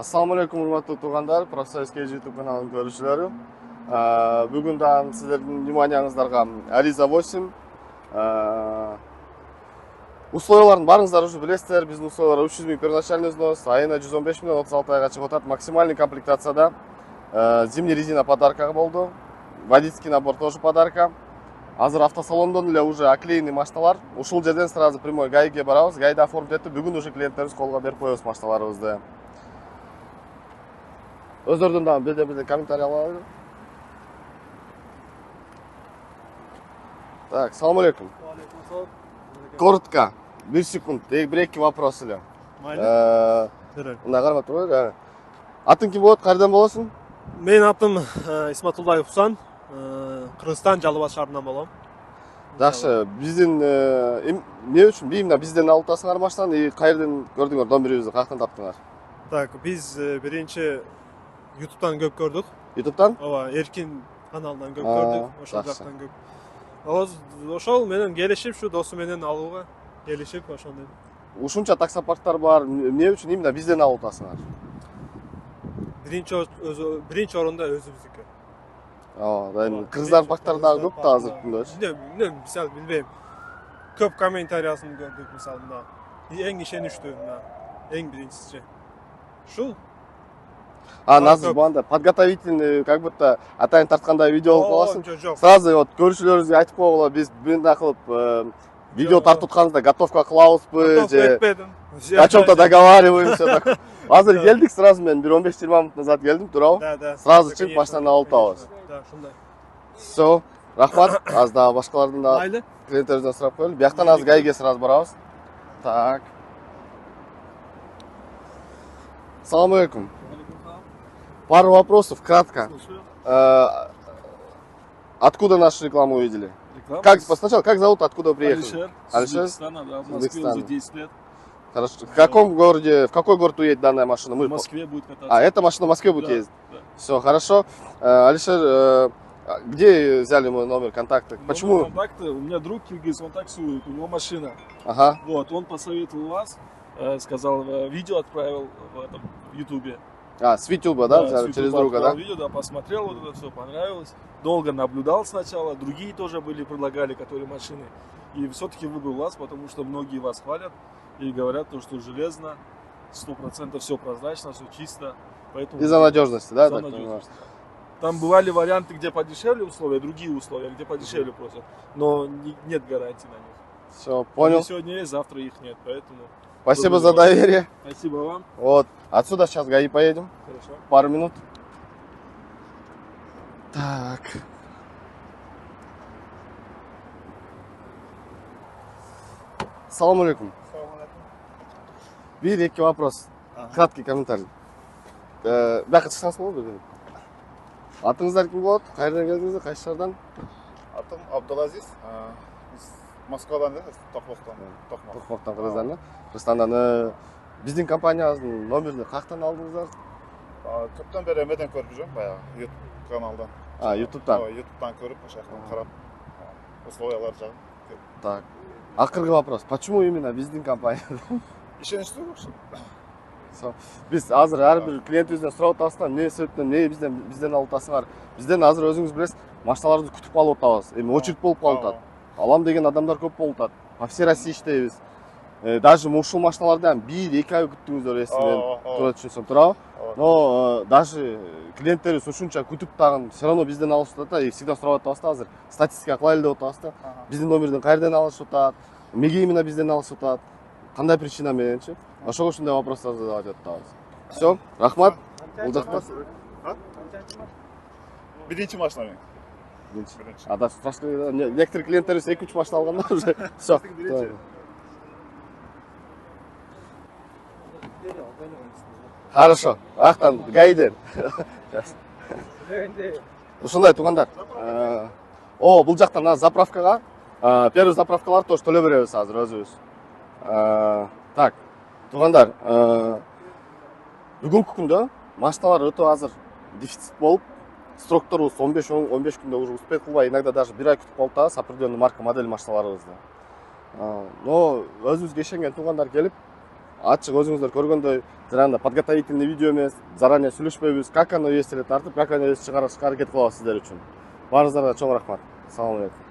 Assalamu alaikum, урматтуу туугандар, Профсоюз KG YouTube каналынын көрүүчүлөрү. Бүгүн да сиздердин вниманияңыздарга Ариза 8. Условияларын барыңыздар уже билесиздер. Биздин условиялар 300 000 первоначальный взнос, айына 115 000, 36 айга чыгып атат. Максимальный комплектацияда зимний резина подарка болду. Водительский набор тоже подарка. Азыр автосалондон эле уже оклеенный машиналар. Ушул жерден сразу прямой ГАИге барабыз. ГАИда оформить этип, бүгүн уже клиенттерибиз колго берип коебуз машиналарыбызды. Өздөрдөн дагы бирден комментарий алалы. Так, салам алейкум. Коротко, 1 секунд, 1-2 вопрос эле. Майлы. Мына карап тургула. Атың ким болот? Кайерден болосуң? Менин атым Исматуллаев Хусан. Кыргызстан Жалал-Абад шаарынан болом. Жакшы, биздин эмне үчүн бийимде бизден алып атасыңар машинаны и кайерден көрдүңөр номерибизди, каяктан таптыңар? Так, биз биринчи YouTube'дан көп көрдүк. YouTube'дан? Ооба, Эркин каналынан көп көрдүк. Ошол жактан көп. Ошол менен келишип, шу досу менен алууга келишип, ошондой. Ушунча таксопарктар бар. Эмне үчүн именно бизден алып атасыңар? Биринчи орунда өзүбүздүкү. Ооба, эми кыргыздар парктары дагы көп да азыркы күндө. Мисалы билбейм. Көп комментариясын көрдүк, мисалы мына. Эң ишеничтүү мына, эң биринчиси. Ушул. Назыр банда подготовительный, как будто атайын тарткандай видео алып каласың. Сразу вот көрүүчүлөрүбүзгө айтып койгула, биз мындай кылып видео тартып атканыбызда готовка кылабызбы же о чем-то договариваемся. Азыр келдик, сразу мен 15-20 минут назад келдим, туурабы? Да. Сразу чыгып машинаны алып атабыз. Да, ушундай. Всё, рахмат. Азыр дагы башкалардан да Майлы. клиенттерибизден сурап коелу. Бияктан азыр ГАИге сразу барабыз. Так. Салам алейкум. Пару вопросов, кратко. Откуда нашу рекламу увидели? Сначала, как зовут, откуда вы приехали? Алишер. Да, в Москве уже 10 лет. Хорошо. В каком город уедет данная машина? В Москве будет кататься. Эта машина в Москве будет ездить? Да. Все, хорошо. Алишер, где взяли мой номер контакта? Почему? Контакты. У меня друг киргиз, он таксует, у него машина. Ага. Вот, он посоветовал вас, сказал, видео отправил в Ютубе. С Ютуба, да, взяли через друга, да? Видео, да, посмотрел, вот это все понравилось. Долго наблюдал сначала, другие тоже были, предлагали, которые машины. И все-таки выбрал вас, потому что многие вас хвалят и говорят, что железно, 100% все прозрачно, все чисто. Поэтому из-за надежности, да? За надежность. Там бывали варианты, где подешевле условия, другие условия, где подешевле просят, но нет гарантии на них. Все, понял. Они сегодня есть, завтра их нет, поэтому... Спасибо за доверие. Спасибо вам. Вот, отсюда сейчас ГАИ поедем. Хорошо. Пару минут. Так. Салам алейкум. Bir-iki вопрос. Краткий комментарий. Бияққа чыксаңыз болобу бирден? Атыңыздар ким болот? Кайерден келдиңиздер? Кайсы шаардан? Атым Абдулазиз. Москвадан эмес, Токмоктон. Токмоктон, Кыргызстандан. Кыргызстандан. Биздин компаниябыздын номерин каяктан алдыңыздар? Көптөн бери эмеден көрүп жүрөм, баягы YouTube каналдан. YouTube'дан. YouTube'дан көрүп, ошол жактан карап, условиялар жагын. Так. Акыркы вопрос. Почему именно биздин компания? Ишеничтүү ошо. Биз азыр ар бир клиентибизден сурап атабыз, эмне себептен, бизден алып атасыңар? Бизден азыр өзүңүз билесиз, машиналарды күтүп калып атабыз. Эми очередь болуп калып атат. Алам деген адамдар көп болуп атат. По всей России иштейбиз. Даже ушул машиналардан 1-2 ай күттүңүздөр, если мен туура түшүнсөм, туурабы? Но даже клиенттерибиз ушунча күтүп дагы все равно бизден алышып атат и всегда сурап атабыз да азыр. Статистика кылайлы деп атабыз да. Биздин номерден кайерден алышып атат? Эмнеге именно бизден алышып атат? Кандай причина мененчи? Ошого ушундай вопростарды задавать атабыз. Все, рахмат. Бул жакта. Биринчи машина мен. Биринчи. Да, страшно. Некоторые клиенттерибиз 2-3 машина алгандар уже. Все. Хорошо. Ақтан ГАИден. Ушундай туугандар. Бул жактан заправкага, первый заправкалар тоже төлөп беребиз азыр өзүбүз. Так, туугандар, бүгүнкү күндө машиналар өтө азыр дефицит болуп, срокторубуз 15 күндө уже успеть кылбай, иногда даже 1 ай күтүп калып атабыз определенный марка модель машиналарыбызды. Но өзүбүзгө ишенген туугандар келип, ачык өзүңүздөр көргөндөй жанагындай подготовительный видео эмес, заранее сүйлөшпөйбүз, как оно есть эле тартып, как оно есть чыгарышка аракет кылабыз сиздер үчүн. Баарыңыздарга чоң рахмат. Assalomu alaykum.